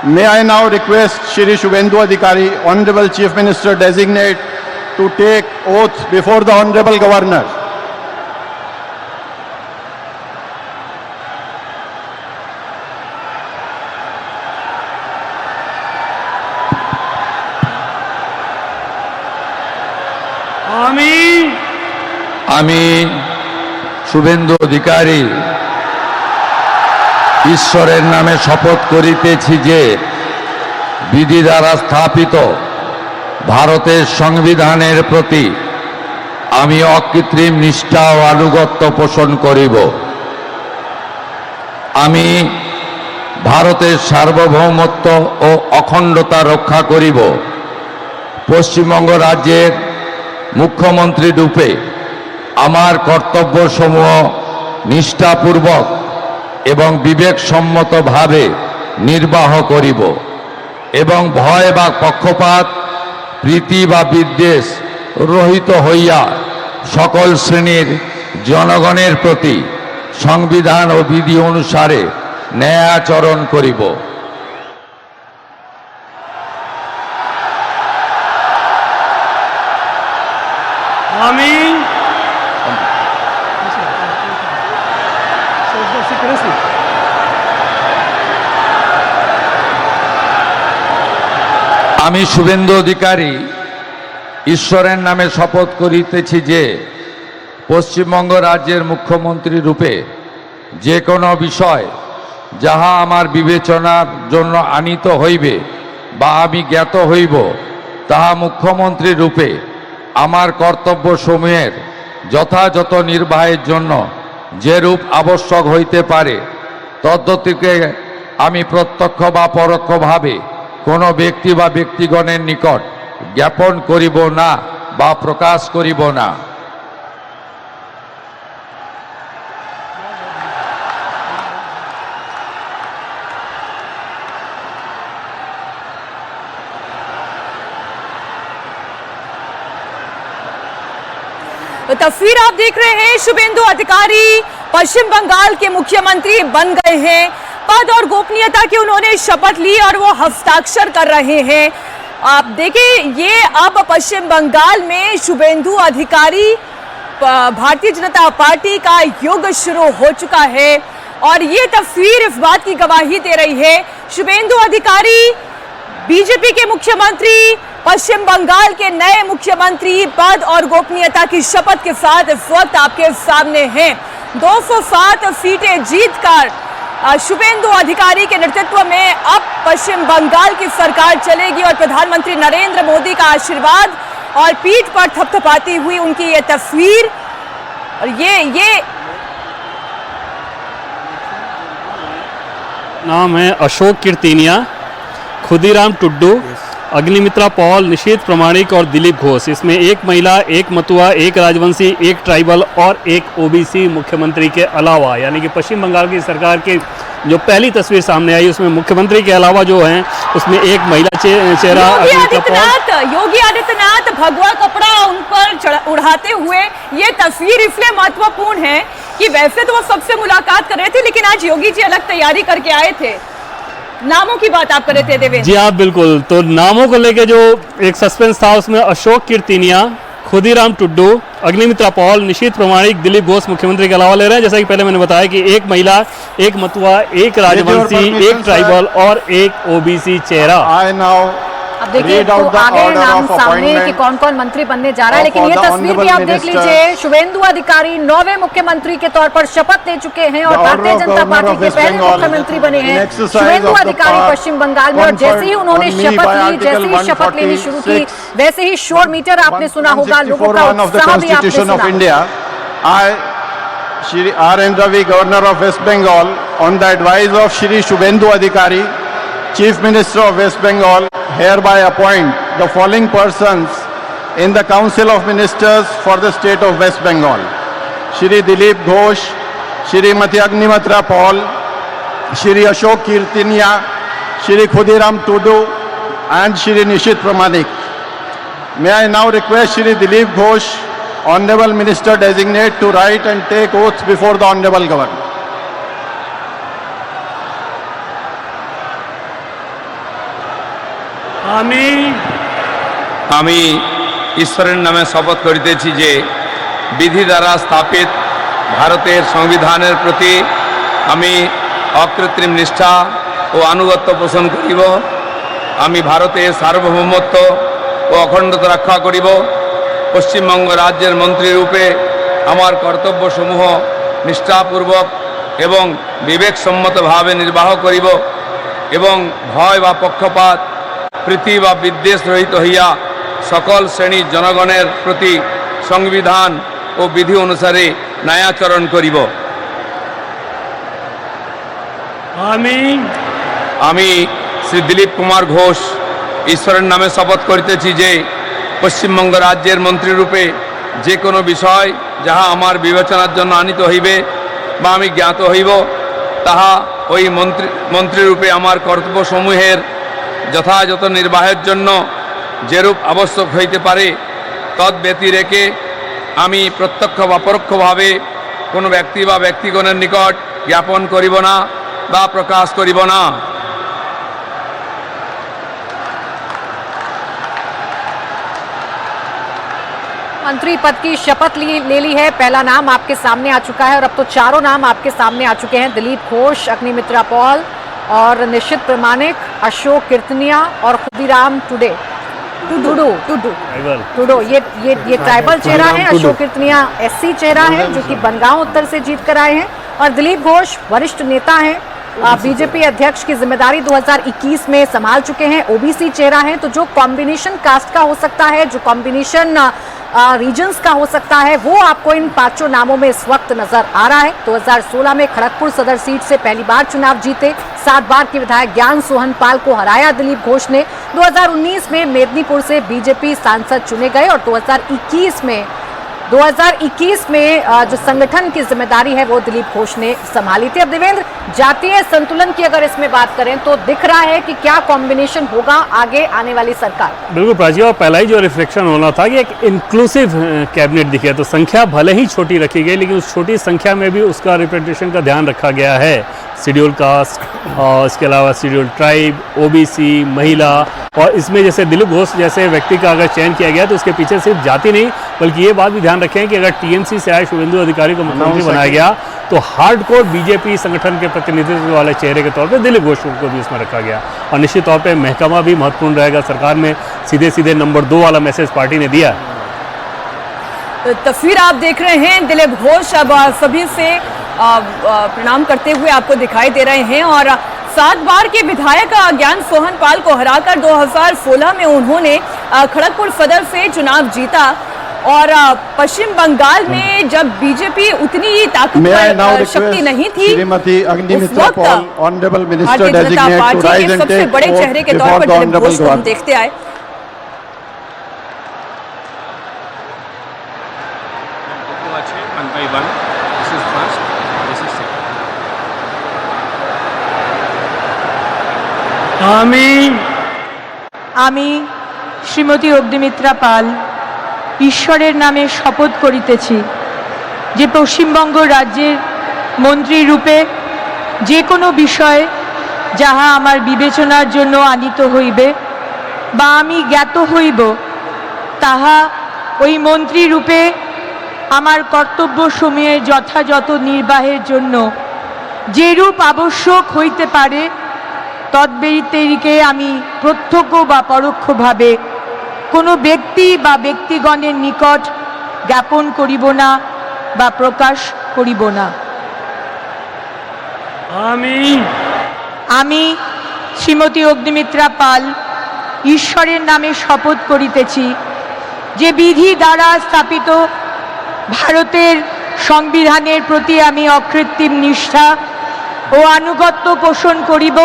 May I now request Shri Shubhendu Adhikari, Honorable Chief Minister Designate, to take oath before the Honorable Governor. আমি শুভেন্দু অধিকারী ঈশ্বরের নামে শপথ করিতেছি যে বিধি দ্বারা স্থাপিত ভারতের সংবিধানের প্রতি আমি অকৃত্রিম নিষ্ঠা ও আনুগত্য পোষণ করিব। আমি ভারতের সার্বভৌমত্ব ও অখণ্ডতা রক্ষা করিব। পশ্চিমবঙ্গ রাজ্যের মুখ্যমন্ত্রী রূপে আমার কর্তব্যসমূহ নিষ্ঠাপূর্বক এবং বিবেকসম্মতভাবে নির্বাহ করিব এবং ভয় বা পক্ষপাত, প্রীতি বা বিদ্বেষ রহিত হইয়া সকল শ্রেণীর জনগণের প্রতি সংবিধান ও বিধি অনুসারে ন্যায় আচরণ করিব। আমি শুভেন্দু অধিকারী ঈশ্বরের নামে শপথ করিতেছি যে পশ্চিমবঙ্গ রাজ্যের মুখ্যমন্ত্রী রূপে যে কোনো বিষয় যাহা আমার বিবেচনার জন্য আনীত হইবে বা আমি জ্ঞাত হইব, তাহা মুখ্যমন্ত্রী রূপে আমার কর্তব্যসমূহের যথাযথ নির্বাহের জন্য যেরূপ আবশ্যক হইতে পারে তদ্গতিকে আমি প্রত্যক্ষ বা পরোক্ষভাবে কোনো ব্যক্তি বা ব্যক্তিগণের নিকট জ্ঞাপন করিব না বা প্রকাশ করিব না। तो तस्वीर आप देख रहे हैं, शुभेंदु अधिकारी पश्चिम बंगाल के मुख्यमंत्री बन गए हैं। पद और गोपनीयता की उन्होंने शपथ ली और वो हस्ताक्षर कर रहे हैं। आप देखिए, ये अब पश्चिम बंगाल में शुभेंदु अधिकारी भारतीय जनता पार्टी का युग शुरू हो चुका है और ये तस्वीर इस बात की गवाही दे रही है। शुभेंदु अधिकारी बीजेपी के मुख्यमंत्री, पश्चिम बंगाल के नए मुख्यमंत्री पद और गोपनीयता की शपथ के साथ इस वक्त आपके सामने हैं। 207 सीटें जीतकर शुभेंदु अधिकारी के नेतृत्व में अब पश्चिम बंगाल की सरकार चलेगी और प्रधानमंत्री नरेंद्र मोदी का आशीर्वाद और पीठ पर थपथपाती हुई उनकी ये तस्वीर और ये नाम है अशोक कीर्तिनिया, खुदीराम टुड्डू, अग्निमित्रा पॉल, निशीथ प्रमाणिक और दिलीप घोष। इसमें एक महिला, एक मतुआ, एक राजवंशी, एक ट्राइबल और एक ओबीसी मुख्यमंत्री के अलावा, यानी कि पश्चिम बंगाल की सरकार की जो पहली तस्वीर सामने आई उसमें मुख्यमंत्री के अलावा जो हैं उसमें एक महिला चेहरा। योगी आदित्यनाथ भगवा कपड़ा उन पर उड़ाते हुए ये तस्वीर इसलिए महत्वपूर्ण है कि वैसे तो वो सबसे मुलाकात कर रहे थे, लेकिन आज योगी जी अलग तैयारी करके आए थे। नामों की बात आप कर रहे थे देवेंद्र जी। आप बिल्कुल, तो नामों को लेके जो एक सस्पेंस था उसमें अशोक कीर्तिनिया, खुदीराम टुड्डू, अग्निमित्रा पॉल, निशीथ प्रमाणिक, दिलीप घोष मुख्यमंत्री के अलावा ले रहे हैं। जैसा कि पहले मैंने बताया कि एक महिला, एक मतुआ, एक राजवंशी, एक ट्राइबल और एक ओबीसी चेहरा। अब देखिए तो आगे नाम सामने कि कौन कौन मंत्री बनने जा रहा है, लेकिन ये तस्वीर भी आप देख लीजिए। शुभेंदु अधिकारी 9वें मुख्यमंत्री के तौर पर शपथ ले चुके हैं और भारतीय जनता पार्टी के पहले मुख्यमंत्री बने हैं शुभेंदु अधिकारी पश्चिम बंगाल में। और जैसे ही उन्होंने शपथ ली, जैसे ही शपथ लेनी शुरू की, वैसे ही शोर मीटर आपने सुना होगा, लोगों का उत्साह भी आपने सुना। Shri R.N. Ravi, Governor of West Bengal, on the advice of Shri Shubhendu Adhikari, Chief Minister of West Bengal, hereby appoint the following persons in the Council of Ministers for the state of West Bengal: Shri Dilip Ghosh, Shrimati Agnimitra Paul, Shri Ashok Kirtinia, Shri Khudiram Tudu, and Shri Nishith Pramanik. May I now request Shri Dilip Ghosh, Honorable Minister Designate, to write and take oath before the Honorable Governor. আমি আমি ঈশ্বরের নামে শপথ করিতেছি যে বিধি দ্বারা স্থাপিত ভারতের সংবিধানের প্রতি আমি অকৃত্রিম নিষ্ঠা ও আনুগত্য পোষণ করিব। আমি ভারতের সার্বভৌমত্ব ও অখণ্ডতা রক্ষা করিব। পশ্চিমবঙ্গ রাজ্যের মন্ত্রীরূপে আমার কর্তব্যসমূহ নিষ্ঠাপূর্বক এবং বিবেকসম্মতভাবে নির্বাহ করিব এবং ভয় বা পক্ষপাত প্রীতি বা বিদ্বেষ রহিত হইয়া সকল শ্রেণীর জনগণের প্রতি সংবিধান ও বিধি অনুসারে ন্যায়াচরণ করিব। আমি শ্রী দিলীপ কুমার ঘোষ ঈশ্বরের নামে শপথ করিতেছি যে পশ্চিমবঙ্গ রাজ্যের মন্ত্রীরূপে যে কোনো বিষয় যাহা আমার বিবেচনার জন্য আনিত হইবে বা আমি জ্ঞাত হইব, তাহা ওই মন্ত্রীরূপে আমার কর্তব্যসমূহের যথাযথ নির্বাহের জন্য যেরূপ আবশ্যক হইতে পারে তদ্ব্যতিরেকে আমি প্রত্যক্ষ বা পরোক্ষভাবে কোনো ব্যক্তি বা ব্যক্তিগণের নিকট জ্ঞাপন করিব না বা প্রকাশ করিব না। मंत्री पद की शपथ ले ली है। पहला नाम आपके सामने आ चुका है और अब तो चारों नाम आपके सामने आ चुके हैं। दिलीप घोष, अग्निमित्रा पॉल और निशित प्रमाणिक, अशोक कीर्तनिया और खुदीराम टुडू। ये ट्राइबल चेहरा है। अशोक कीर्तनिया एससी चेहरा है जो कि बनगांव उत्तर से जीत कर आए हैं और दिलीप घोष वरिष्ठ नेता हैं, बीजेपी अध्यक्ष की जिम्मेदारी 2021 में संभाल चुके हैं, ओबीसी चेहरा है। तो जो कॉम्बिनेशन कास्ट का हो सकता है, जो कॉम्बिनेशन रीजन्स का हो सकता है, वो आपको इन पांचों नामों में इस वक्त नजर आ रहा है। 2016 में खड़गपुर सदर सीट से पहली बार चुनाव जीते, 7 बार के विधायक ज्ञान सोहन पाल को हराया दिलीप घोष ने। 2019 में मेदिनीपुर से बीजेपी सांसद चुने गए और 2021 में जो संगठन की जिम्मेदारी है वो दिलीप घोष ने संभाली थी। अब देवेंद्र, जातीय संतुलन की अगर इसमें बात करें तो दिख रहा है कि क्या कॉम्बिनेशन होगा आगे आने वाली सरकार। बिल्कुल प्राची, और पहला ही जो रिफ्लेक्शन होना था कि एक इंक्लूसिव कैबिनेट दिखे, तो संख्या भले ही छोटी रखी गई लेकिन उस छोटी संख्या में भी उसका रिप्रेजेंटेशन का ध्यान रखा गया है। शेड्यूल कास्ट और इसके अलावा शेड्यूल ट्राइब, ओबीसी, महिला, और इसमें जैसे दिलीप घोष जैसे व्यक्ति का अगर चयन किया गया तो उसके पीछे सिर्फ जाति नहीं बल्कि ये बात भी ध्यान रखें कि अगर टीएमसी से आए शुभेंदु अधिकारी को मुख्यमंत्री बनाया गया तो हार्डकोर बीजेपी संगठन के प्रतिनिधित्व वाले चेहरे के तौर पर दिलीप घोष को भी उसमें रखा गया। और निश्चित तौर पर महकमा भी महत्वपूर्ण रहेगा। सरकार में सीधे सीधे नंबर 2 वाला मैसेज पार्टी ने दिया। तस्वीर आप देख रहे हैं, दिलीप घोष अब सभी से प्रणाम करते हुए आपको दिखाई दे रहे हैं और 7 बार के विधायक ज्ञान सोहन पाल को हराकर 2016 में उन्होंने खड़गपुर सदर से चुनाव जीता और पश्चिम बंगाल में जब बीजेपी उतनी ताकतवर शक्ति नहीं थी, Shrimati Agnimitra Paul, honourable minister Bharatiya Janata designate to party rise के एंड सबसे टेक बड़े चेहरे के तौर पर दिलीप घोष को हम देखते आए। আমি শ্রীমতী অগ্নিমিত্রা পাল ঈশ্বরের নামে শপথ করিতেছি যে পশ্চিমবঙ্গ রাজ্যের মন্ত্রী রূপে যে কোনো বিষয় যাহা আমার বিবেচনার জন্য আনিত হইবে বা আমি জ্ঞাত হইব তাহা ওই মন্ত্রী রূপে আমার কর্তব্য সমূহের যথাযথ নির্বাহের জন্য যেরূপ আবশ্যক হইতে পারে তদ্ব্যতিরেকে আমি প্রত্যক্ষ বা পরোক্ষভাবে কোনো ব্যক্তি বা ব্যক্তিগণের নিকট জ্ঞাপন করিব না বা প্রকাশ করিব না। আমি শ্রীমতী অগ্নিমিত্রা পাল ঈশ্বরের নামে শপথ করিতেছি যে বিধি দ্বারা স্থাপিত ভারতের সংবিধানের প্রতি আমি অকৃত্রিম নিষ্ঠা ও আনুগত্য পোষণ করিব।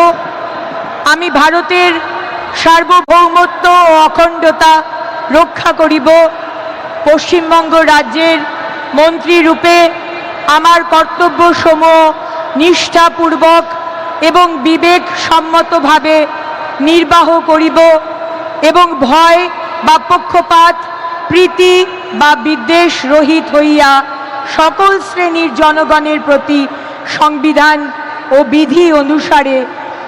আমি ভারতের সার্বভৌমত্ব ও অখণ্ডতা রক্ষা করিব। পশ্চিমবঙ্গ রাজ্যের মন্ত্রী রূপে আমার কর্তব্যসমূহ নিষ্ঠাপূর্বক এবং বিবেকসম্মতভাবে নির্বাহ করিব এবং ভয় বা পক্ষপাত, প্রীতি বা বিদ্বেষ রহিত হইয়া সকল শ্রেণীর জনগণের প্রতি সংবিধান ও বিধি অনুসারে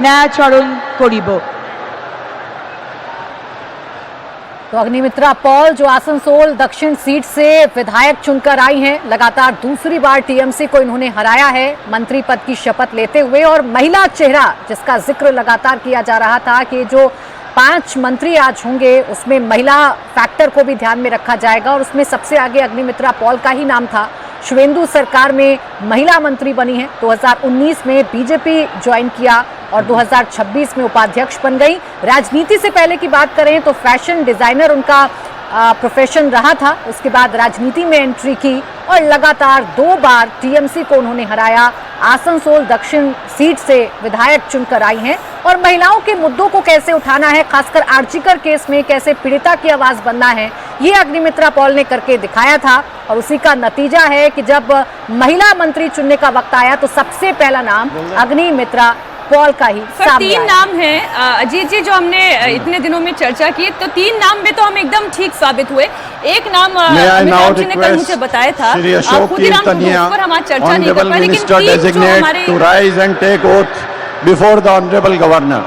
ন্যায়াচরণ করিব। तो अग्निमित्रा पॉल जो आसनसोल दक्षिण सीट से विधायक चुनकर आई हैं, लगातार दूसरी बार टीएमसी को इन्होंने हराया है मंत्री पद की शपथ लेते हुए। और महिला चेहरा जिसका जिक्र लगातार किया जा रहा था कि जो 5 मंत्री आज होंगे उसमें महिला फैक्टर को भी ध्यान में रखा जाएगा, और उसमें सबसे आगे अग्निमित्रा पॉल का ही नाम था। शुवेंदु सरकार में महिला मंत्री बनी हैं, 2019 में बीजेपी ज्वाइन किया और 2026 में उपाध्यक्ष बन गई। राजनीति से पहले की बात करें तो फैशन डिजाइनर उनका प्रोफेशन रहा था, उसके बाद राजनीति में एंट्री की और लगातार 2 बार टीएमसी को उन्होंने हराया। आसनसोल दक्षिण सीट से विधायक चुनकर आई हैं और महिलाओं के मुद्दों को कैसे उठाना है, खासकर आर्जिकर केस में कैसे पीड़िता की आवाज बनना है, ये अग्निमित्रा पॉल ने करके दिखाया था। और उसी का नतीजा है कि जब महिला मंत्री चुनने का वक्त आया तो सबसे पहला नाम अग्निमित्रा पॉल का ही सर, सामने 3 आया। नाम हैं अजीत जी जो हमने इतने दिनों में चर्चा की, तो 3 नाम में तो हम एकदम ठीक साबित हुए। एक नाम अमिताभ जी ने कल मुझे बताया था, Shri Ashok Khudiram Tudu, Kirtania, उस पर हम आज चर्चा नहीं कर Honorable पाए, लेकिन Minister 3 जो designate हमारे to rise and take oath before the Honorable Governor.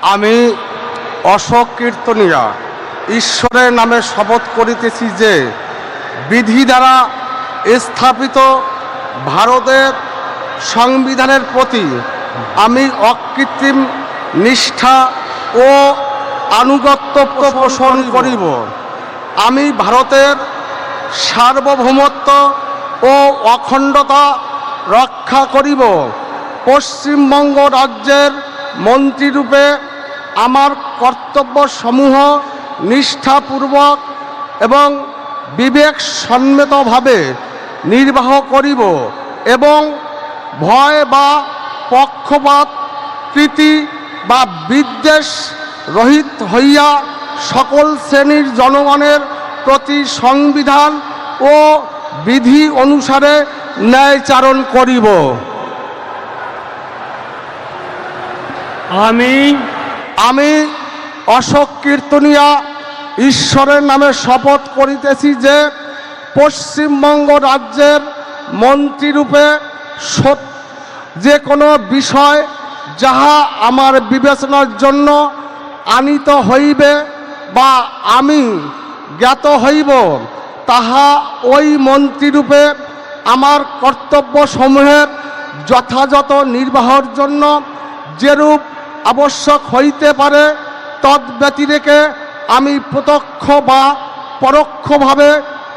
আমি অশোক কীর্তনিয়া ঈশ্বরের নামে শপথ করিতেছি যে বিধি দ্বারা স্থাপিত ভারতের সংবিধানের প্রতি আমি অকৃত্রিম নিষ্ঠা ও আনুগত্য পোষণ করিব। আমি ভারতের সার্বভৌমত্ব ও অখণ্ডতা রক্ষা করিব। পশ্চিমবঙ্গ রাজ্যের মন্ত্রীরূপে আমার কর্তব্যসমূহ নিষ্ঠাপূর্বক এবং বিবেকসম্মতভাবে নির্বাহ করিব এবং ভয় বা পক্ষপাত প্রীতি বা বিদ্বেষ রহিত হইয়া সকল শ্রেণীর জনগণের প্রতি সংবিধান ও বিধি অনুসারে ন্যায়চারণ করিব। আমি অশোক কীর্তনিয়া ঈশ্বরের নামে শপথ করিতেছি যে পশ্চিমবঙ্গ রাজ্যের মন্ত্রীরূপে যে কোনো বিষয় যাহা আমার বিবেচনার জন্য আনিত হইবে বা আমি জ্ঞাত হইব, তাহা ওই মন্ত্রীরূপে আমার কর্তব্যসমূহের যথাযথ নির্বাহের জন্য যেরূপ আবশ্যক হইতে পারে তদ্ব্যতিরেকে আমি প্রত্যক্ষ বা পরোক্ষভাবে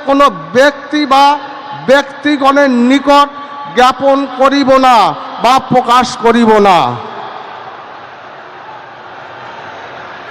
কোনো ব্যক্তি বা ব্যক্তিগণের নিকট জ্ঞাপন করিব না বা প্রকাশ করিব না।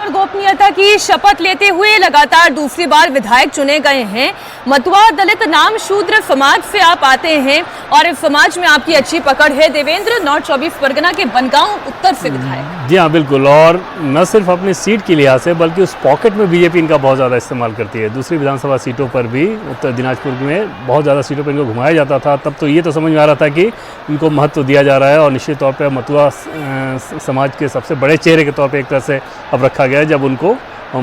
और गोपनीयता की शपथ लेते हुए लगातार दूसरी बार विधायक चुने गए हैं। मतुआ दलित नाम शूद्र समाज से आप आते हैं और इस समाज में आपकी अच्छी पकड़ है। देवेंद्र, नॉर्थ 24 परगना के बनगांव उत्तर से विधायक। जी हाँ, बिल्कुल। और न सिर्फ अपनी सीट की लिहाज से बल्कि उस पॉकेट में बीजेपी इनका बहुत ज़्यादा इस्तेमाल करती है। दूसरी विधानसभा सीटों पर भी उत्तर दिनाजपुर में बहुत ज़्यादा सीटों पर इनको घुमाया जाता था, तब तो ये तो समझ में आ रहा था कि इनको महत्व दिया जा रहा है। और निश्चित तौर पर मतुआ समाज के सबसे बड़े चेहरे के तौर पर एक तरह से अब रखा गया है जब उनको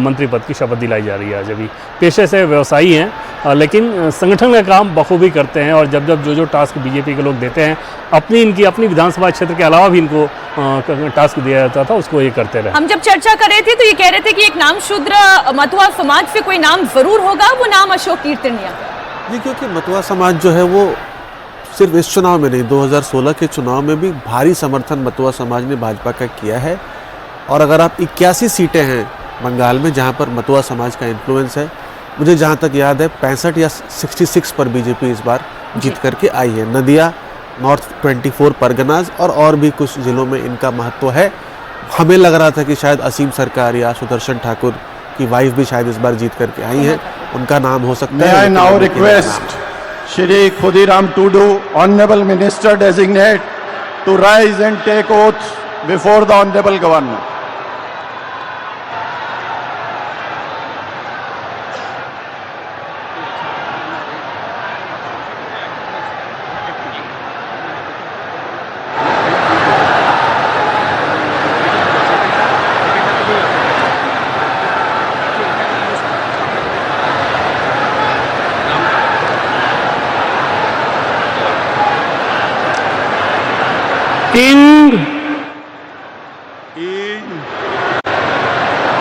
मंत्री पद की शपथ दिलाई जा रही है। आज अभी पेशे से व्यवसायी हैं लेकिन संगठन का काम बखूबी करते हैं और जब जब जो टास्क बीजेपी के लोग देते हैं अपनी विधानसभा क्षेत्र के अलावा भी इनको टास्क दिया जाता था, उसको ये करते रहे। हम जब चर्चा कर रहे थे तो ये कह रहे थे कि एक नाम शूद्र मतुआ समाज से कोई नाम जरूर होगा, वो नाम अशोक कीर्तनिया। जी, क्योंकि मतुआ समाज जो है वो सिर्फ इस चुनाव में नहीं, 2016 के चुनाव में भी भारी समर्थन मतुआ समाज ने भाजपा का किया है। और अगर आप 81 सीटें हैं बंगाल में जहां पर मतुआ समाज का इन्फ्लुएंस है, मुझे जहां तक याद है 65 या 66 पर बीजेपी इस बार जीत करके आई है। नदिया, नॉर्थ 24 परगनाज और भी कुछ जिलों में इनका महत्व है। हमें लग रहा था कि शायद असीम सरकार या सुदर्शन ठाकुर की वाइफ भी शायद इस बार जीत करके आई हैं, उनका नाम हो सकता May है। I now request Shri Khudiram Tudu, Honorable Minister Designate, to rise and take oath before the Honorable Governor. ing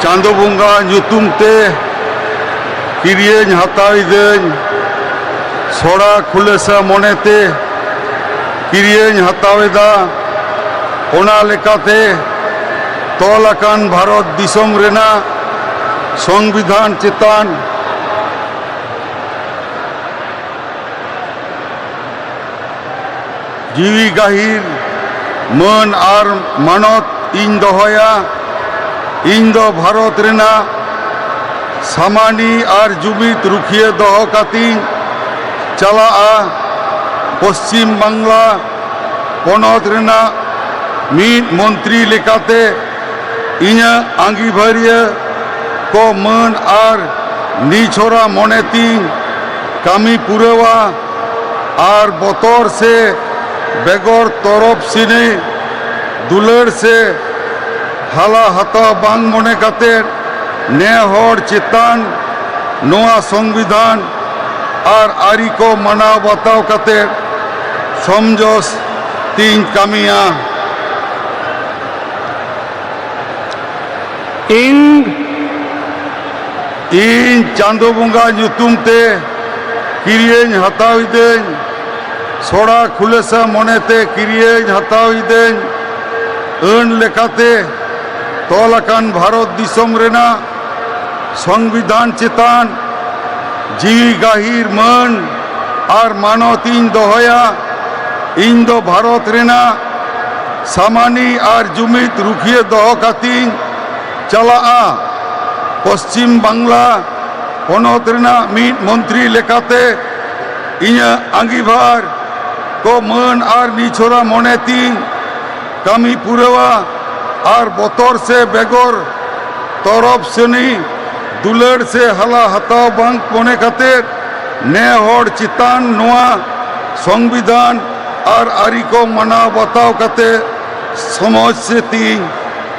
Chando Bunga ᱧᱩᱛᱩᱢᱛᱮ ᱠᱤᱨᱤᱭᱟᱹᱧ ᱦᱟᱛᱟᱣᱤᱫᱟᱹᱧ ᱥᱚᱲᱟ ᱠᱷᱩᱞᱟᱹᱥᱟ ᱢᱚᱱᱮᱛᱮ ᱠᱤᱨᱤᱭᱟᱹᱧ ᱦᱟᱛᱟᱣᱮᱫᱟ ᱚᱱᱟ ᱞᱮᱠᱟᱛᱮ ᱛᱚᱞ ᱟᱠᱟᱱ ᱵᱷᱟᱨᱚᱛ ᱫᱤᱥᱚᱢ ᱨᱮᱱᱟᱜ ᱥᱚᱝᱵᱤᱫᱷᱟᱱ ᱪᱮᱛᱟᱱ ᱡᱤᱣᱤ ᱜᱟᱹᱦᱤᱨ ᱢᱟᱹᱱ ᱟᱨ ᱢᱟᱱᱚᱛ ᱤᱧ ᱫᱚᱦᱚᱭᱟ। ᱤᱧ ᱫᱚ ᱵᱷᱟᱨᱚᱛ ᱨᱮᱱᱟᱜ ᱥᱟᱢᱟᱱᱤ ᱟᱨ ᱡᱩᱢᱤᱫ ᱨᱩᱠᱷᱤᱭᱟᱹ ᱫᱚᱦᱚ ᱠᱟᱛᱮᱧ ᱪᱟᱞᱟᱜᱼᱟ। ᱯᱚᱥᱪᱤᱢ ᱵᱟᱝᱞᱟ ᱯᱚᱱᱚᱛ ᱨᱮᱱᱟᱜ ᱢᱤᱫ ᱢᱚᱱᱛᱨᱤ ᱞᱮᱠᱟᱛᱮ ᱤᱧᱟᱹᱜ ᱟᱸᱜᱤᱵᱷᱟᱹᱨᱤᱭᱟᱹ ᱠᱚ ᱢᱟᱹᱱ ᱟᱨ ᱱᱤᱪᱷᱚᱨᱟ ᱢᱚᱱᱮᱛᱤᱧ ᱠᱟᱹᱢᱤ ᱯᱩᱨᱟᱹᱣᱟ ᱟᱨ ᱵᱚᱛᱚᱨ ᱥᱮ बेगौर तरफ सिने दुलर से हाला हता बांग मने काते ने हर चितान नोआ संविधान और आरी को मना बताओ काते समझोस तीन कामिया ing इन चांदो बुंगा ᱧᱩᱛᱩᱢᱛᱮ ᱠᱤᱨᱤᱭᱟᱹᱧ ᱦᱟᱛᱟᱣᱤᱫᱟᱹᱧ ᱥᱚᱲᱟ ᱠᱷᱩᱞᱟᱹᱥᱟ ᱢᱚᱱᱮᱛᱮ ᱠᱤᱨᱤᱭᱟᱹᱧ ᱦᱟᱛᱟᱣᱤᱫᱟᱹᱧ ᱟᱹᱱ ᱞᱮᱠᱟᱛᱮ ᱛᱚᱞ ᱟᱠᱟᱱ ᱵᱷᱟᱨᱚᱛ ᱫᱤᱥᱚᱢ ᱨᱮᱱᱟᱜ ᱥᱚᱝᱵᱤᱫᱷᱟᱱ ᱪᱮᱛᱟᱱ ᱡᱤᱣᱤ ᱜᱟᱹᱦᱤᱨ ᱢᱟᱹᱱ ᱟᱨ ᱢᱟᱱᱚᱛᱤᱧ ᱫᱚᱦᱚᱭᱟ। ᱤᱧ ᱫᱚ ᱵᱷᱟᱨᱚᱛ ᱨᱮᱱᱟᱜ ᱥᱟᱢᱟᱱᱤ ᱟᱨ ᱡᱩᱢᱤᱫ ᱨᱩᱠᱷᱤᱭᱟᱹ ᱫᱚᱦᱚ ᱠᱟᱛᱮᱧ ᱪᱟᱞᱟᱜᱼᱟ। ᱯᱚᱥᱪᱤᱢ ᱵᱟᱝᱞᱟ ᱯᱚᱱᱚᱛ ᱨᱮᱱᱟᱜ ᱢᱤᱫ ᱢᱚᱱᱛᱨᱤ ᱞᱮᱠᱟᱛᱮ ᱤᱧᱟᱹᱜ ᱟᱸᱜᱤᱵᱷᱟᱨ को मान और निछोरा मोनेती कमी पुरवा और बतर से बेगर तरफ सेनी दुलड़ से हला हताव बांग मने काते ने हर चितान नोआ संविधान और आरी को मना बताव काते समझ से ती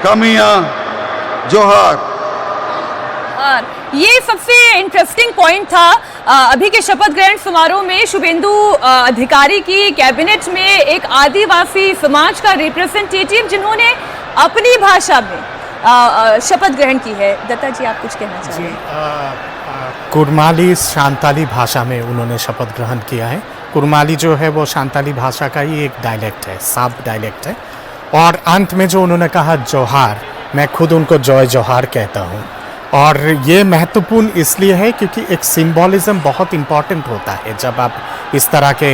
कमिया जोहार। और ये सबसे इंटरेस्टिंग पॉइंट था अभी के शपथ ग्रहण समारोह में शुभेंदु अधिकारी की कैबिनेट में एक आदिवासी समाज का रिप्रेजेंटेटिव जिन्होंने अपनी भाषा में शपथ ग्रहण की है। दत्ता जी आप कुछ कहना चाहिए? कुरमाली शांताली भाषा में उन्होंने शपथ ग्रहण किया है। कुरमाली जो है वो शांताली भाषा का ही एक डायलेक्ट है, सब डायलेक्ट है। और अंत में जो उन्होंने कहा जोहार, मैं खुद उनको जय जोहार कहता हूँ। और ये महत्वपूर्ण इसलिए है क्योंकि एक सिंबॉलिज्म बहुत इम्पॉर्टेंट होता है जब आप इस तरह के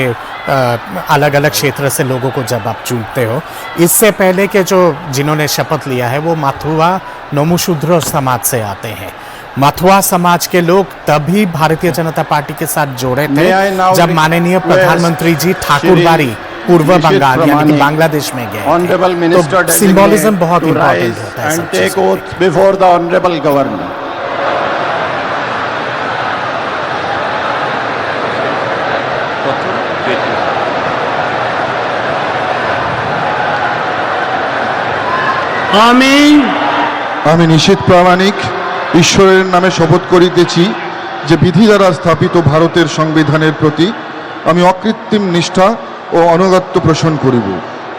अलग अलग क्षेत्र से लोगों को जब आप चुनते हो। इससे पहले के जो जिन्होंने शपथ लिया है वो माथुआ नोमुशूद्र समाज से आते हैं। माथुआ समाज के लोग तभी भारतीय जनता पार्टी के साथ जोड़े थे जब माननीय प्रधानमंत्री जी ठाकुरबाड़ी पूर्व बंगाल यानी कि बांग्लादेश में गए। तो सिंबॉलिज्म बहुत इम्पोर्टेंट होता है। And take oath before the honorable governor. আমি নিশীথ প্রামাণিক ঈশ্বরের নামে শপথ করিতেছি যে বিধি দ্বারা স্থাপিত ভারতের সংবিধানের প্রতি আমি অকৃত্রিম নিষ্ঠা ও অনুগত্য পোষণ করিব।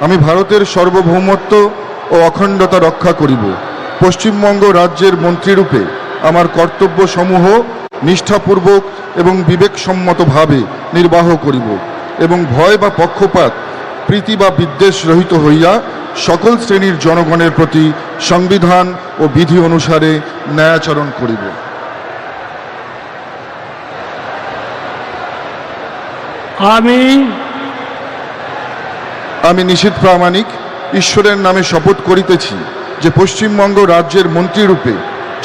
আমি ভারতের সার্বভৌমত্ব ও অখণ্ডতা রক্ষা করিব। পশ্চিমবঙ্গ রাজ্যের মন্ত্রীরূপে আমার কর্তব্য সমূহ নিষ্ঠাপূর্বক এবং বিবেকসম্মতভাবে নির্বাহ করিব এবং ভয় বা পক্ষপাত প্রীতি বা বিদ্বেষ রহিত হইয়া সকল শ্রেণীর জনগণের প্রতি সংবিধান ও বিধি অনুসারে ন্যায়াচরণ করিব। আমি নিশীথ প্রামাণিক ঈশ্বরের নামে শপথ করিতেছি যে পশ্চিমবঙ্গ রাজ্যের মন্ত্রীরূপে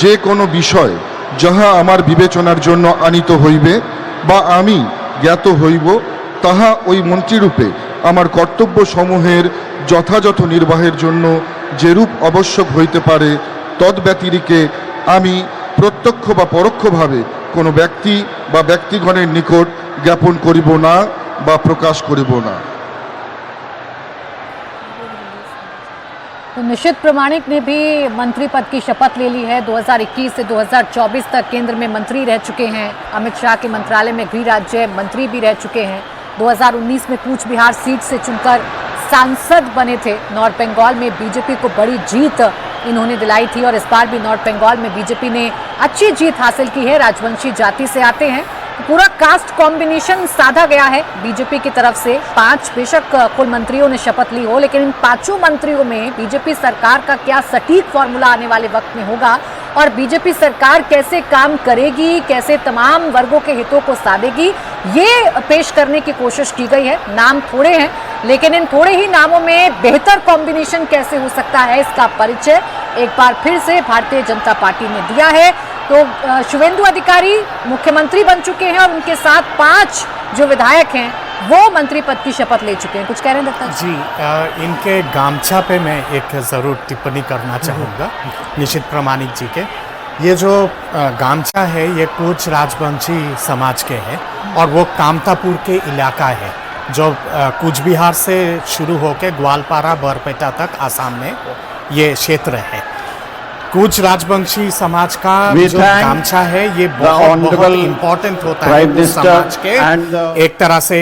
যে কোনো বিষয় যাহা আমার বিবেচনার জন্য আনিত হইবে বা আমি জ্ঞাত হইব তাহা ওই মন্ত্রীরূপে আমার কর্তব্য সমূহের যথাযথ নির্বাহের জন্য যেরূপ আবশ্যক হইতে পারে তদ্ব্যতিরিকে আমি প্রত্যক্ষ বা পরোক্ষভাবে কোনো ব্যক্তি বা ব্যক্তিগণের নিকট জ্ঞাপন করিব না বা প্রকাশ করিব না। तो निशित प्रामाणिक ने भी मंत्री पद की शपथ ले ली है। 2021 से 2024 तक केंद्र में मंत्री रह चुके हैं। अमित शाह के मंत्रालय में गृह राज्य मंत्री भी रह चुके हैं। 2019 में कूच बिहार सीट से चुनकर सांसद बने थे नॉर्थ बंगाल में, बीजेपी को बड़ी जीत इन्होंने दिलाई थी और इस बार भी नॉर्थ बंगाल में बीजेपी ने अच्छी जीत हासिल की है। राजवंशी जाति से आते हैं, पूरा कास्ट कॉम्बिनेशन साधा गया है बीजेपी की तरफ से। 5 बेशक कुल मंत्रियों ने शपथ ली हो, लेकिन इन 5 मंत्रियों में बीजेपी सरकार का क्या सटीक फॉर्मूला आने वाले वक्त में होगा और बीजेपी सरकार कैसे काम करेगी, कैसे तमाम वर्गों के हितों को साधेगी, ये पेश करने की कोशिश की गई है। नाम थोड़े हैं, लेकिन इन थोड़े ही नामों में बेहतर कॉम्बिनेशन कैसे हो सकता है, इसका परिचय एक बार फिर से भारतीय जनता पार्टी ने दिया है। तो शुवेंदु अधिकारी मुख्यमंत्री बन चुके हैं और उनके साथ 5 जो विधायक हैं वो मंत्री पद की शपथ ले चुके हैं। कुछ कह रहे हैं दत्ता जी? इनके गामछा पे मैं एक ज़रूर टिप्पणी करना चाहूँगा निशित प्रामाणिक जी के। ये जो गामछा है ये कूच राजवंशी समाज के हैं और वो कामतापुर के इलाका है जो कूच बिहार से शुरू होकर ग्वालपारा बरपेटा तक आसाम में ये क्षेत्र है। कूच राजवंशी समाज का जो गामछा है ये बहुत इम्पोर्टेंट होता है उस समाज के, एक तरह से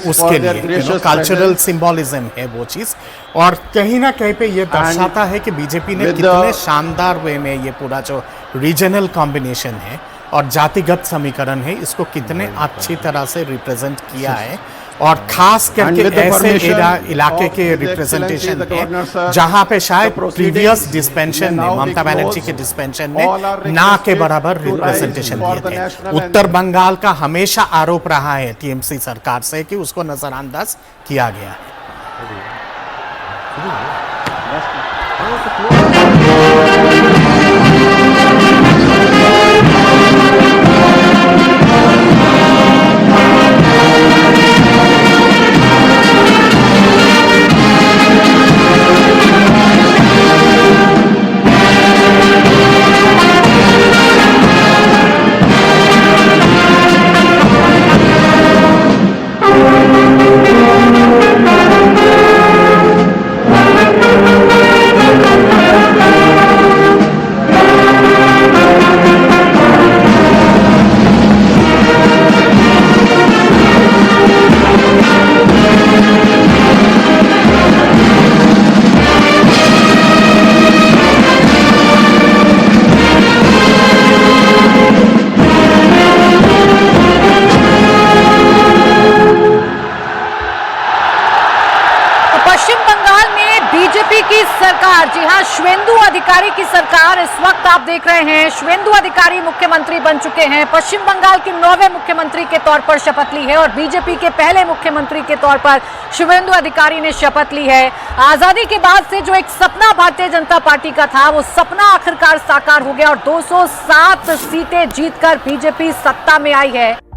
उसके लिए कल्चरल सिंबलिज्म है वो चीज़। और कहीं ना कहीं पे ये दर्शाता है कि बीजेपी ने कितने शानदार वे में ये पूरा जो रीजनल कॉम्बिनेशन है और जातिगत समीकरण है इसको कितने अच्छी तरह से रिप्रेजेंट किया है। और खास करके ऐसे इलाके के रिप्रेजेंटेशन है जहां पे शायद प्रीवियस डिस्पेंशन ने, ममता बनर्जी के डिस्पेंशन ने ना के बराबर रिप्रेजेंटेशन दिए थे। उत्तर बंगाल का हमेशा आरोप रहा है टीएमसी सरकार से कि उसको नजरअंदाज किया गया है। जी हाँ, शुवेंदु अधिकारी की सरकार इस वक्त आप देख रहे हैं। शुवेंदु अधिकारी मुख्यमंत्री बन चुके हैं, पश्चिम बंगाल के 9वें मुख्यमंत्री के तौर पर शपथ ली है और बीजेपी के पहले मुख्यमंत्री के तौर पर शुवेंदु अधिकारी ने शपथ ली है। आजादी के बाद से जो एक सपना भारतीय जनता पार्टी का था वो सपना आखिरकार साकार हो गया और 207 सीटें जीतकर बीजेपी सत्ता में आई है।